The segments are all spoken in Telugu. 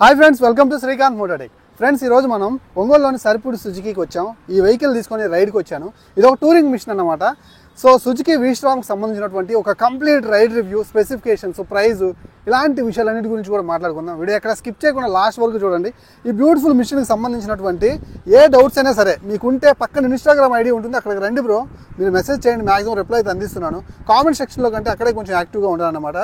Hi friends, welcome to Srikanth Mototech. Friends, ఈరోజు మనం ఒంగోలులోని సరిపూడి సుజుకీకి వచ్చాం. ఈ వెహికల్ తీసుకొని రైడ్కి వచ్చాను. ఇది ఒక టూరింగ్ మిషన్ అన్నమాట. సో సుజుకీ వీస్ట్రామ్కి సంబంధించినటువంటి ఒక complete ride review, specifications, price, ఇలాంటి విషయాలన్నిటి గురించి కూడా మాట్లాడుకుందాం. వీడియో ఎక్కడ స్కిప్ చేయకుండా లాస్ట్ వరకు చూడండి. ఈ బ్యూటిఫుల్ మిషన్కి సంబంధించినటువంటి ఏ డౌట్స్ అయినా సరే మీకుంటే పక్కన ఇన్స్టాగ్రామ్ ఐడి ఉంటుంది, అక్కడికి రండి బ్రో, మీరు మెసేజ్ చేయండి, మ్యాక్సిమం రిప్లై అయితే అందిస్తున్నాను. కామెంట్ సెక్షన్లో కంటే అక్కడే కొంచెం యాక్టివ్గా ఉంటాను అనమాట.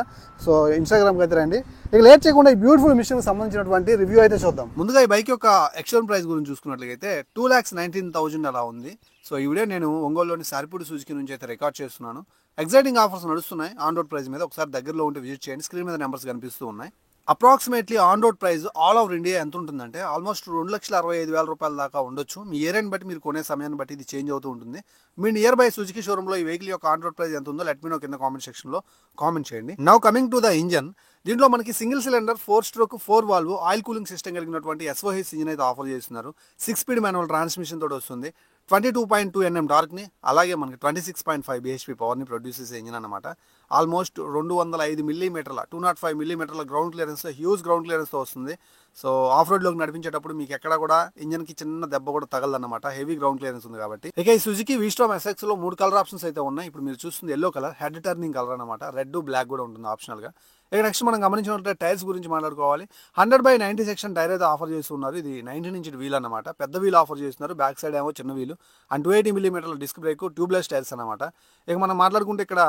సో ఇన్స్టాగ్రామ్కి అయితే రండి. ఇక లేట్ చేయకుండా ఈ బ్యూటిఫుల్ మిషన్కి సంబంధించినటువంటి రివ్యూ అయితే చూద్దాం. ముందుగా ఈ బైక్ యొక్క ఎక్స్టర్నల్ ప్రైస్ గురించి చూసుకున్నట్లయితే 2,19,000 అలా ఉంది. సో ఈ వీడియో నేను ఒంగోలులోని సరిపూడి సుజుకీ నుంచి అయితే రికార్డ్ చేస్తున్నాను. ఎగ్జైటింగ్ ఆఫర్స్ నడుస్తున్నాయి ఆన్ రోడ్ ప్రైస్ మీద. ఒకసారి దగ్గరలో ఉంటే విజిట్ చేయండి. స్క్రీన్ మీద నెంబర్స్ కనిపిస్తూ ఉన్నాయి. Approximately on road price all over India ఎంత ఉంటుందంటే ఆల్మోస్ట్ 2,65,000 రూపాయల దాకా ఉండొచ్చు. మీ ఏరియాని బట్టి, మీరు కొనే సమయాన్ని బట్టి ఇది చేంజ్ అవుతూ ఉంటుంది. మీ నియర్ బై సుజుకీ షోరూంలో ఈ వెహికల్ యొక్క ఆన్ రోడ్ ప్రైస్ ఎంత ఉందో లెట్ మీ నో కింద కామెంట్ సెక్షన్లో కామెంట్ చేయండి. Now coming to the engine. దీంట్లో మనకి single cylinder 4-stroke 4-valve oil cooling system కలిగినటువంటి SOHC ఇంజిన్ అయితే ఆఫర్ చేస్తున్నారు. 6-speed మాన్యువల్ ట్రాన్స్మిషన్ తోటి వస్తుంది. 22.2 Nm టార్క్ని, అలాగే మనకి 26.5 bhp పవర్ని ప్రొడ్యూస్ చేసే ఇంజిన్ అనమాట. ఆల్మోస్ట్ 205 మిల్లీమీటర్ల 205 మిల్లీమీటర్ల గ్రౌండ్ క్లియరెన్స్, హ్యూజ్ గ్రౌండ్ క్లియరెన్స్తో వస్తుంది. సో ఆఫ్ రోడ్లోకి నడిపించేటప్పుడు మీకు ఎక్కడ కూడా ఇంజన్కి చిన్న దెబ్బ కూడా తగలదన్నమాట, హెవీ గ్రౌండ్ క్లియరెన్స్ ఉంది కాబట్టి. ఇక ఈ సుజుకీ వీస్ట్రామ్ SX లో 3 కలర్ ఆప్షన్స్ అయితే ఉన్నాయి. ఇప్పుడు మీరు చూస్తుంది yellow colour, head turning colour అనమాట. రెడ్, బ్లాక్ కూడా ఉంటుంది ఆప్షనల్గా. ఇక నెక్స్ట్ మనం గమనించినట్లయితే టైర్స్ గురించి మాట్లాడుకోవాలి. 100/90 సెక్షన్ టైర్ అయితే ఆఫర్ చేస్తున్నారు. ఇది 19 ఇంచ్ వీల్ అనమాట. పెద్ద వీల్ ఆఫర్ చేస్తున్నారు. బ్యాక్ సైడ్ ఏమో చిన్న వీలు అండ్ 280 మిల్లీమీటర్ల డిస్క్ బ్రేక్, ట్యూబ్లెస్ టైర్స్ అనమాట. ఇక మనం మాట్లాడుకుంటే ఇక్కడ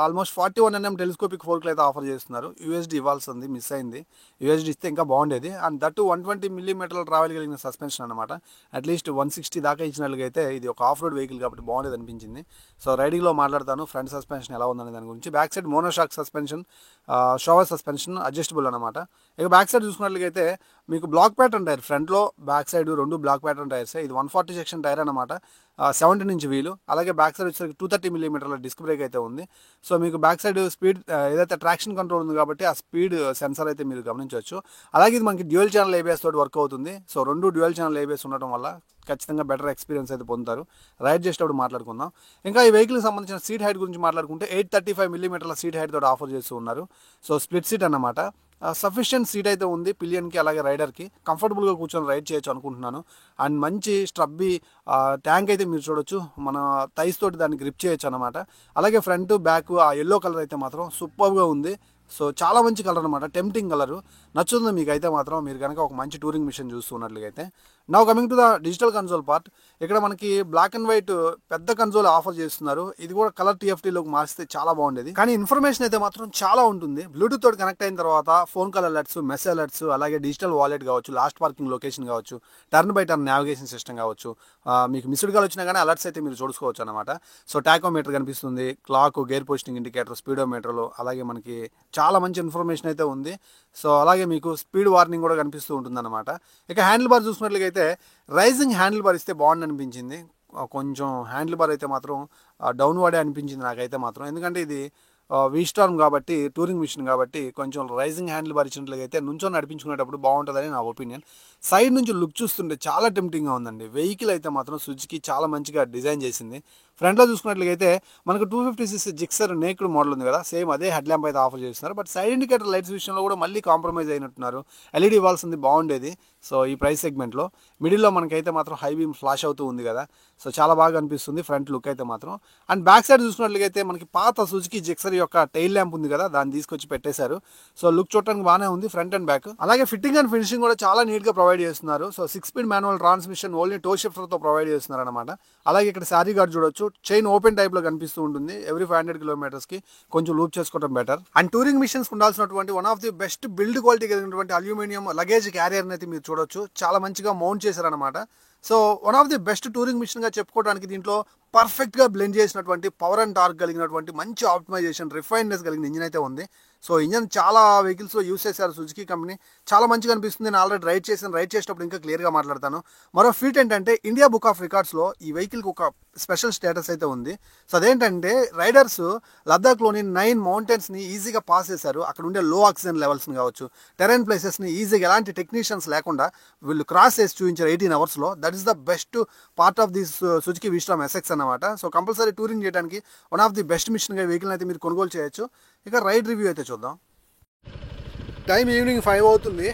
ఆల్మోస్ట్ 41 Nm టెలిస్కోపిక్ ఫోర్క్లు అయితే ఆఫర్ చేస్తున్నారు. USD ఇవ్వాల్సింది, మిస్ అయింది. USD ఇస్తే ఇంకా బాగుండేది. అండ్ దట్టు 120 మిల్లీమీటర్ల ట్రావెల్ కలిగిన సస్పెన్షన్ అనమాట. అట్లీస్ట్ 160 దాకా ఇచ్చినట్లుగా అయితే ఇది ఒక ఆఫ్ రోడ్ వెహికల్ కాబట్టి బాగుండేది అనిపించింది. సో రైడింగ్లో మాట్లాడతాను ఫ్రంట్ సస్పెన్షన్ ఎలా ఉందనే దాని గురించి. Back side monoshock suspension, Showa suspension, adjustable అనమాట. ఇక బ్యాక్ సైడ్ చూసుకున్నట్లయితే మీకు బ్లాక్ ప్యాటర్న్ టైర్, ఫ్రంట్లో back side 2 block pattern tyres. ఇది 140 సెక్షన్ టైర్ అనమాట. 17 ఇంచ్ వీలు, అలాగే బ్యాక్ సైడ్ వచ్చేసరికి 230 మిల్లీమీటర్ల డిస్క్ బ్రేక్ అయితే ఉంది. సో మీకు బ్యాక్ సైడ్ స్పీడ్ ఏదైతే ట్రాక్షన్ కంట్రోల్ ఉంది కాబట్టి ఆ స్పీడ్ సెన్సార్ అయితే మీరు గమనించవచ్చు. అలాగే ఇది మనకి డ్యూయల్ ఛానల్ ABS తోటి వర్క్ అవుతుంది. సో 2 డ్యూయల్ ఛానల్ ABS ఉండటం వల్ల ఖచ్చితంగా బెటర్ ఎక్స్పీరియన్స్ అయితే పొందుతారు. రైడ్ చేసేటప్పుడు మాట్లాడుకుందాం. ఇంకా ఈ వెహికల్కి సంబంధించిన సీట్ హైట్ గురించి మాట్లాడుకుంటే 835 మిల్లీమీటర్ల సీట్ హైట్ తోటి ఆఫర్ చేస్తూ ఉన్నారు. సో స్ప్లిట్ సీట్ అన్నమాట. సఫిషియెంట్ సీట్ అయితే ఉంది పిలియన్కి, అలాగే రైడర్కి కంఫర్టబుల్గా కూర్చొని రైడ్ చేయొచ్చు అనుకుంటున్నాను. అండ్ మంచి స్ట్రబ్బీ ట్యాంక్ అయితే మీరు చూడొచ్చు. మన థైస్ తోటి దాన్ని గ్రిప్ చేయొచ్చు అనమాట. అలాగే ఫ్రంట్ బ్యాక్ ఆ ఎల్లో కలర్ అయితే మాత్రం సూపర్గా ఉంది. సో చాలా మంచి కలర్ అనమాట, టెంప్టింగ్ కలరు. నచ్చుతుంది మీకు అయితే మాత్రం, మీరు కనుక ఒక మంచి టూరింగ్ మిషన్ చూస్తున్నట్లయితే. Now coming to the digital console part. ఇక్కడ మనకి బ్లాక్ అండ్ వైట్ పెద్ద కన్సోల్ ఆఫర్ చేస్తున్నారు. ఇది కూడా కలర్ TFTలోకి మార్చితే చాలా బాగుండేది. కానీ ఇన్ఫర్మేషన్ అయితే మాత్రం చాలా ఉంటుంది. బ్లూటూత్ తోటి కనెక్ట్ అయిన తర్వాత phone call alerts, message alerts, అలాగే డిజిటల్ వాలెట్ కావచ్చు, లాస్ట్ పార్కింగ్ లొకేషన్ కావచ్చు, turn by turn navigation system కావచ్చు, మీకు మిస్డ్ కాల్ వచ్చినా కానీ అలర్ట్స్ అయితే మీరు చూసుకోవచ్చు అనమాట. సో టాకోమీటర్ కనిపిస్తుంది, క్లాక్, గేర్ పోస్టింగ్ ఇండికేటర్, స్పీడోమీటర్లు, అలాగే మనకి చాలా మంచి ఇన్ఫర్మేషన్ అయితే ఉంది. సో అలాగే మీకు స్పీడ్ వార్నింగ్ కూడా కనిపిస్తూ ఉంటుందన్నమాట. ఇక హ్యాండిల్ బార్ చూసినట్లయితే రైజింగ్ హ్యాండిల్ బార్ ఇస్తే బాగుంది అనిపించింది. కొంచెం హ్యాండిల్ బార్ అయితే మాత్రం డౌన్ వాడే అనిపించింది నాకైతే మాత్రం. ఎందుకంటే ఇది వీస్టార్మ్ కాబట్టి, టూరింగ్ మిషన్ కాబట్టి కొంచెం రైజింగ్ హ్యాండిల్ బార్ ఇచ్చినట్లయితే నుంచొని నడిపించుకునేటప్పుడు బాగుంటుందని నా ఒపీనియన్. సైడ్ నుంచి లుక్ చూస్తుంటే చాలా టెంప్టింగ్గా ఉందండి. వెహికల్ అయితే మాత్రం సుజుకీ చాలా మంచిగా డిజైన్ చేసింది. ఫ్రంట్లో చూసుకున్నట్లయితే మనకు 250cc జిక్సర్ నేక్డ్ మోడల్ ఉంది కదా, సేమ్ అదే హెడ్ ల్యాంప్ అయితే ఆఫర్ చేస్తున్నారు. బట్ సైడ్ ఇండికేటర్ లైట్స్ విషయంలో కూడా మళ్ళీ కాంప్రమైజ్ అయినట్టున్నారు. LED ఇవ్వాల్సింది బాగుండేది. సో ఈ ప్రైస్ సెగ్మెంట్లో మిడిల్లో మనకైతే మాత్రం హై బీమ్ ఫ్లాష్ అవుతూ ఉంది కదా, సో చాలా బాగా అనిపిస్తుంది ఫ్రంట్ లుక్ అయితే మాత్రం. అండ్ బ్యాక్ సైడ్ చూసుకున్నట్లయితే మనకి పాత సుజుకీ జిక్సర్ యొక్క టైల్ ల్యాంప్ ఉంది కదా, దాన్ని తీసుకొచ్చి పెట్టేశారు. సో లుక్ చూడటానికి బాగానే ఉంది ఫ్రంట్ అండ్ బ్యాక్. అలాగే ఫిట్టింగ్ అండ్ ఫినిషింగ్ కూడా చాలా నీట్గా ప్రొవైడ్ చేస్తున్నారు. So 6-speed manual transmission only toe షిఫ్టర్తో ప్రొవైడ్ చేస్తున్నారు అనమాట. అలాగే ఇక్కడ శారీ గార్డ్ చూడొచ్చు, చైన్ ఓపెన్ టైప్లో కనిపిస్తూ ఉంటుంది. ఎవ్రీ 500 కిలోమీటర్స్కి కొంచెం లూప్ చేసుకోవడం బెటర్. అండ్ టూరింగ్ మిషన్స్ ఉండాల్సినటువంటి one of the best build quality కలిగినటువంటి అల్యూమినియం లగేజ్ క్యారియర్ని అయితే మీరు చూడొచ్చు. చాలా మంచిగా మౌంట్ చేశారనమాట. So one of the best touring మిషన్గా చెప్పుకోవడానికి దీంట్లో పర్ఫెక్ట్గా బ్లెండ్ చేసినటువంటి పవర్ అండ్ టార్క్ కలిగినటువంటి మంచి ఆప్టిమైజేషన్, రిఫైన్నెస్ కలిగిన ఇంజిన్ అయితే ఉంది. సో ఇంజన్ చాలా వెహికల్స్లో యూస్ చేశారు సుజుకీ కంపెనీ. చాలా మంచిగా అనిపిస్తుంది. నేను ఆల్రెడీ రైడ్ చేసేటప్పుడు ఇంకా క్లియర్గా మాట్లాడతాను. మరో ఫీట్ ఏంటంటే ఇండియా బుక్ ఆఫ్ రికార్డ్స్లో ఈ వెహికల్కి ఒక స్పెషల్ స్టేటస్ అయితే ఉంది. సో అదేంటంటే రైడర్స్ లద్దాఖ్లోని 9 మౌంటైన్స్ని ఈజీగా పాస్ చేశారు. అక్కడ ఉండే లో ఆక్సిజన్ లెవెల్స్ని కావచ్చు, టెరైన్ ప్లేసెస్ని ఈజీగా ఎలాంటి టెక్నీషియన్స్ లేకుండా వీళ్ళు క్రాస్ చేసి చూపించారు 18 అవర్స్లో. That is the best part of this Suzuki V Strom SX అనమాట. సో కంపల్సరీ టూరింగ్ చేయడానికి వన్ ఆఫ్ ది బెస్ట్ మిషన్గా వెహికల్ అయితే మీరు కొనుగోలు చేయొచ్చు. ఇక రైడ్ రివ్యూ అయితే చూద్దాం. టైం ఈవినింగ్ 5 అవుతుంది.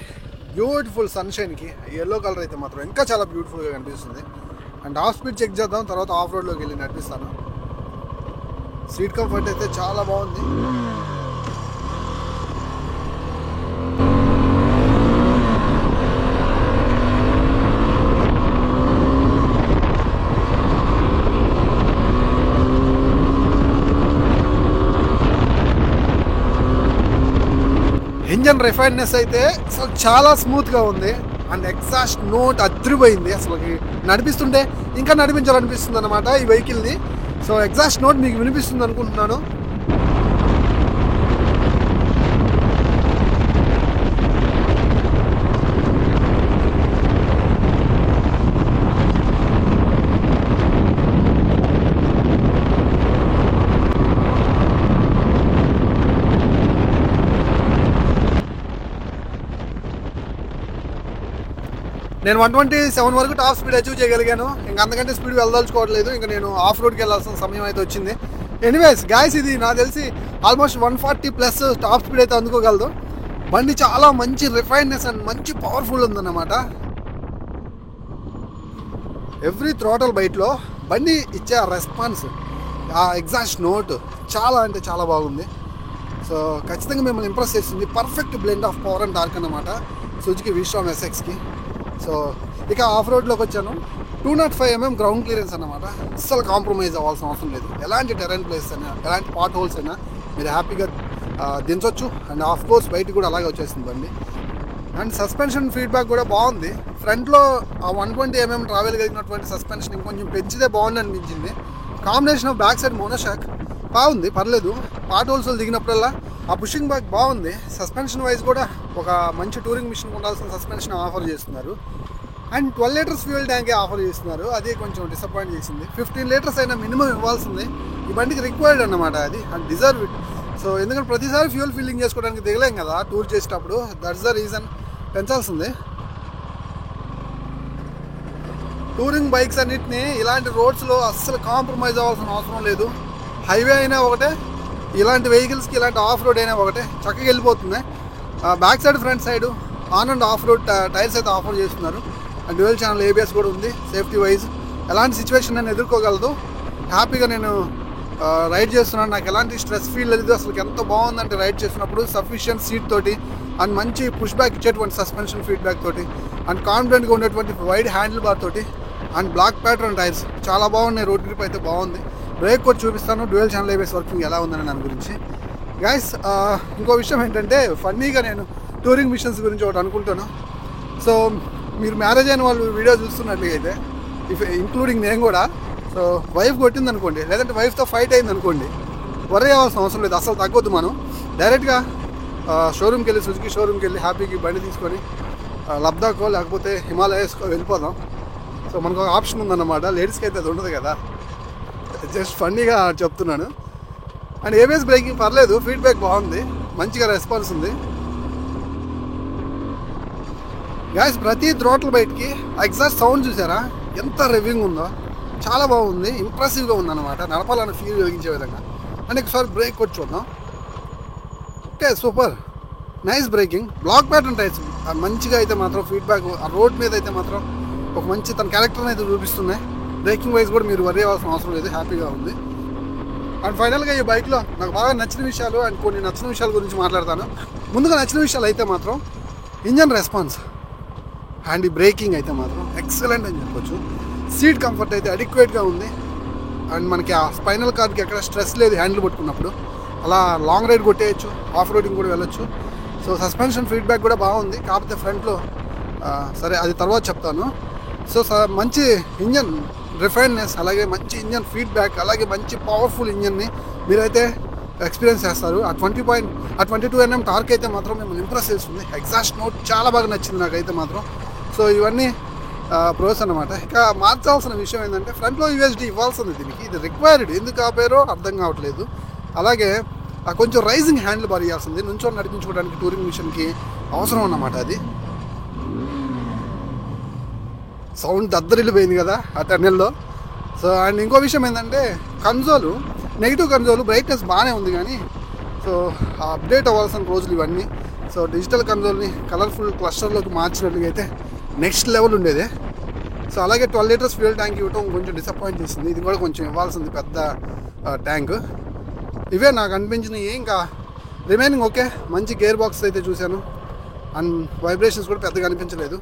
బ్యూటిఫుల్ సన్షైన్కి ఎల్లో కలర్ అయితే మాత్రం ఇంకా చాలా బ్యూటిఫుల్గా కనిపిస్తుంది. అండ్ హాఫ్ స్పీడ్ చెక్ చేద్దాం, తర్వాత ఆఫ్ రోడ్లోకి వెళ్ళి నడిపిస్తాను. సీట్ కంఫర్ట్ అయితే చాలా బాగుంది. ఇంజన్ రిఫైన్నెస్ అయితే అసలు చాలా స్మూత్గా ఉంది. అండ్ ఎగ్జాస్ట్ నోట్ అదిరిపోయింది. అసలు నడిపిస్తుంటే ఇంకా నడిపించాలనిపిస్తుంది అనమాట ఈ వెహికల్ని. సో ఎగ్జాస్ట్ నోట్ మీకు వినిపిస్తుంది అనుకుంటున్నాను. నేను 127 వరకు టాప్ స్పీడ్ అచీవ్ చేయగలిగాను. ఇంకా అంతకంటే స్పీడ్ వెళ్ళదలుచుకోవట్లేదు. ఇంకా నేను ఆఫ్ రోడ్కి వెళ్ళాల్సిన సమయం అయితే వచ్చింది. ఎనీవేస్ గాయస్, ఇది నాకు తెలిసి ఆల్మోస్ట్ 140+ టాప్ స్పీడ్ అయితే అందుకోగలదు. బండి చాలా మంచి రిఫైన్నెస్ అండ్ మంచి పవర్ఫుల్ ఉందన్నమాట. ఎవ్రీ థ్రోటల్ బైట్లో బండి ఇచ్చే ఆ రెస్పాన్స్, ఆ ఎగ్జాస్ట్ నోట్ చాలా అంటే చాలా బాగుంది. సో ఖచ్చితంగా మిమ్మల్ని ఇంప్రెస్ చేస్తుంది. Perfect blend of power and torque అన్నమాట సుజుకి వీస్ట్రామ్ SX-కి. సో ఇక ఆఫ్ రోడ్లోకి వచ్చాను. 205 mm గ్రౌండ్ క్లియరెన్స్ అన్నమాట. అస్సలు కాంప్రమైజ్ అవ్వాల్సిన అవసరం లేదు. ఎలాంటి టెరైన్ ప్లేస్ అయినా, ఎలాంటి పాట్ హోల్స్ అయినా మీరు హ్యాపీగా దించవచ్చు. అండ్ ఆఫ్ కోర్స్ బయటికి కూడా అలాగే వచ్చేస్తుంది బండి. అండ్ సస్పెన్షన్ ఫీడ్బ్యాక్ కూడా బాగుంది. ఫ్రంట్లో ఆ 120 mm ట్రావెల్ కలిగినటువంటి సస్పెన్షన్ ఇంకొంచెం పెంచితే బాగుంది అనిపించింది. Combination of back side monoshock బాగుంది, పర్లేదు. పాట్ హోల్స్ దిగినప్పుడల్లా ఆ పుషింగ్ బ్యాక్ బాగుంది. సస్పెన్షన్ వైజ్ కూడా ఒక మంచి టూరింగ్ మిషన్ ఉండాల్సిన సస్పెన్షన్ ఆఫర్ చేస్తున్నారు. అండ్ 12 లీటర్స్ ఫ్యూయల్ ట్యాంకే ఆఫర్ చేస్తున్నారు. అది కొంచెం డిసప్పాయింట్ చేసింది. 15 లీటర్స్ అయినా మినిమం ఇవ్వాల్సింది. ఈ బండికి రిక్వైర్డ్ అన్నమాట అది, అండ్ డిజర్వ్ ఇట్. సో ఎందుకంటే ప్రతిసారి ఫ్యూయల్ ఫిల్లింగ్ చేసుకోవడానికి దిగలేం కదా టూర్ చేసేటప్పుడు. దట్స్ ద రీజన్ పెంచాల్సింది. టూరింగ్ బైక్స్ అన్నిటిని ఇలాంటి రోడ్స్లో అస్సలు కాంప్రమైజ్ అవ్వాల్సిన అవసరం లేదు. హైవే అయినా ఒకటే, ఇలాంటి వెహికల్స్కి ఇలాంటి ఆఫ్ రోడ్ అయినా ఒకటే, చక్కగా వెళ్ళిపోతుంది. Back side front side on and of road tyres అయితే ఆఫర్ చేస్తున్నారు. అండ్ డ్యూయల్ ఛానల్ ABS కూడా ఉంది. సేఫ్టీ వైజ్ ఎలాంటి సిచ్యువేషన్ నేను ఎదుర్కోగలదు. హ్యాపీగా నేను రైడ్ చేస్తున్నాను. నాకు ఎలాంటి స్ట్రెస్ ఫీల్ లేదు. అసలు ఎంత బాగుందంటే రైడ్ చేస్తున్నప్పుడు సఫిషియెంట్ సీట్ తోటి, అండ్ మంచి పుష్ బ్యాక్ ఇచ్చేటువంటి సస్పెన్షన్ ఫీడ్బ్యాక్ తోటి, అండ్ కాన్ఫిడెంట్గా ఉండేటువంటి వైడ్ హ్యాండిల్ బార్ తోటి, అండ్ బ్లాక్ ప్యాటర్న్ టైర్స్ చాలా బాగున్నాయి. రోడ్ గ్రిప్ అయితే బాగుంది. బ్రేక్ కూడా చూపిస్తాను, డ్యూయల్ ఛానల్ ABS వర్కింగ్ ఎలా ఉందని దాని గురించి. గైస్, ఇంకో విషయం ఏంటంటే ఫన్నీగా నేను టూరింగ్ మిషన్స్ గురించి ఒకటి అనుకుంటాను. సో మీరు మ్యారేజ్ అయిన వాళ్ళు వీడియో చూస్తున్నట్లయితే, ఇంక్లూడింగ్ నేను కూడా, సో వైఫ్ కొట్టింది అనుకోండి, లేదంటే వైఫ్తో ఫైట్ అయింది అనుకోండి, వరీ అవ్వాల్సిన అవసరం లేదు. అసలు తగ్గొద్దు. మనం డైరెక్ట్గా షోరూమ్కి వెళ్ళి, సుజుకి షోరూమ్కి వెళ్ళి హ్యాపీకి బండి తీసుకొని లబ్దాకో లేకపోతే హిమాలయస్కో వెళ్ళిపోదాం. సో మనకు ఒక ఆప్షన్ ఉందన్నమాట. లేడీస్కి అయితే అది ఉండదు కదా. జస్ట్ ఫన్నీగా చెప్తున్నాను. అండ్ ABS బ్రేకింగ్ పర్లేదు, ఫీడ్బ్యాక్ బాగుంది, మంచిగా రెస్పాన్స్ ఉంది. గాయస్, ప్రతి థ్రోట్ల్ బయటికి ఎగ్జాస్ట్ సౌండ్ చూసారా ఎంత రివ్వింగ్ ఉందో, చాలా బాగుంది. ఇంప్రెసివ్గా ఉందన్నమాట, నడపాలని ఫీల్ కలిగించే విధంగా. అండ్ ఒకసారి బ్రేక్ కొట్టి చూద్దాం. Okay, super, nice braking. Block pattern tyres మంచిగా అయితే మాత్రం ఫీడ్బ్యాక్ ఆ రోడ్ మీద అయితే మాత్రం ఒక మంచి తన క్యారెక్టర్ని అయితే చూపిస్తున్నాయి. బ్రేకింగ్ వైజ్ కూడా మీరు వరీ అవ్వాల్సిన అవసరం లేదు, హ్యాపీగా ఉంది. అండ్ ఫైనల్గా ఈ బైక్లో నాకు బాగా నచ్చిన విషయాలు అండ్ కొన్ని నచ్చిన విషయాల గురించి మాట్లాడతాను. ముందుగా నచ్చిన విషయాలు అయితే మాత్రం ఇంజన్ రెస్పాన్స్ అండ్ ఈ బ్రేకింగ్ అయితే మాత్రం ఎక్సలెంట్ అని చెప్పొచ్చు. సీట్ కంఫర్ట్ అయితే అడిక్వేట్గా ఉంది. అండ్ మనకి ఆ స్పైనల్ కార్డ్కి ఎక్కడ స్ట్రెస్ లేదు హ్యాండిల్ పట్టుకున్నప్పుడు. అలా లాంగ్ రైడ్ కొట్టేయచ్చు, ఆఫ్ రోడింగ్ కూడా వెళ్ళొచ్చు. సో సస్పెన్షన్ ఫీడ్బ్యాక్ కూడా బాగుంది. కాకపోతే ఫ్రంట్లో సరే అది తర్వాత చెప్తాను. సో మంచి ఇంజన్ రిఫైన్నెస్, అలాగే మంచి ఇంజన్ ఫీడ్బ్యాక్, అలాగే మంచి పవర్ఫుల్ ఇంజన్ని మీరైతే ఎక్స్పీరియన్స్ చేస్తారు. ఆ 22 mm టార్క్ అయితే మాత్రం మిమ్మల్ని ఇంప్రెస్ చేస్తుంది. ఎగ్జాస్ట్ నోట్ చాలా బాగా నచ్చింది నాకైతే మాత్రం. సో ఇవన్నీ ప్రోస్ అన్నమాట. ఇక మార్చాల్సిన విషయం ఏంటంటే ఫ్రంట్లో USD ఇవ్వాల్సింది దీనికి, ఇది రిక్వైర్డ్. ఎందుకు ఆపారో అర్థం కావట్లేదు. అలాగే కొంచెం రైజింగ్ హ్యాండిల్ బార్ ఇవ్వాల్సింది, నుంచో నడిపించుకోవడానికి టూరింగ్ మిషన్కి అవసరం అన్నమాట. అది సౌండ్ దద్దరిల్లిపోయింది కదా ఆ టన్నెల్లో. సో అండ్ ఇంకో విషయం ఏంటంటే నెగిటివ్ కన్సోలు బ్రైట్నెస్ బాగానే ఉంది, కానీ సో అప్డేట్ అవ్వాల్సిన రోజులు ఇవన్నీ. సో డిజిటల్ కన్సోల్ని కలర్ఫుల్ క్లస్టర్లోకి మార్చినట్టుగా అయితే నెక్స్ట్ లెవెల్ ఉండేది. సో అలాగే 12 లీటర్స్ ఫ్యూయల్ ట్యాంక్ ఇవ్వటం కొంచెం డిసప్పాయింట్ చేసింది. ఇది కూడా కొంచెం ఇవ్వాల్సింది పెద్ద ట్యాంక్. ఇవే నాకు అనిపించినవి. ఇంకా రిమైనింగ్ ఓకే. మంచి గేర్ బాక్స్ అయితే చూశాను అండ్ వైబ్రేషన్స్ కూడా పెద్దగా అనిపించలేదు.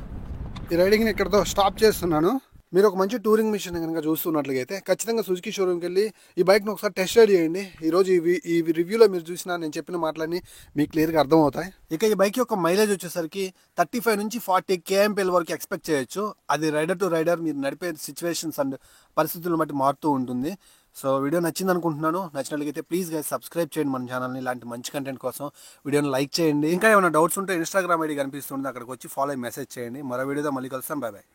ఈ రైడింగ్ని ఇక్కడతో స్టాప్ చేస్తున్నాను. మీరు ఒక మంచి టూరింగ్ మిషన్ కనుక చూస్తున్నట్లయితే ఖచ్చితంగా సుజుకి షోరూమ్కి వెళ్ళి ఈ బైక్ని ఒకసారి టెస్ట్ రైడ్ చేయండి. ఈరోజు ఈ రివ్యూలో మీరు చూసిన నేను చెప్పిన మాటలన్నీ మీకు క్లియర్గా అర్థమవుతాయి. ఇక ఈ బైక్ యొక్క మైలేజ్ వచ్చేసరికి 35 నుంచి 40 kmpl వరకు ఎక్స్పెక్ట్ చేయొచ్చు. అది రైడర్ టు రైడర్ మీరు నడిపే సిచ్యువేషన్స్ అండ్ పరిస్థితులను బట్టి మారుతూ ఉంటుంది. సో వీడియో నచ్చింది అనుకుంటున్నాను. నచ్చినట్లయితే ప్లీజ్ గైస్ సబ్స్క్రైబ్ చేయండి మన ఛానల్ని. ఇలాంటి మంచి కంటెంట్ కోసం వీడియోని లైక్ చేయండి. ఇంకా ఏమైనా డౌట్స్ ఉంటే ఇన్స్టాగ్రామ్ ఐడి కనిపిస్తుంది, అక్కడికి వచ్చి ఫాలో అయ్యి మెసేజ్ చేయండి. మరో వీడియోతో మళ్ళీ కలుస్తాం. Bye bye.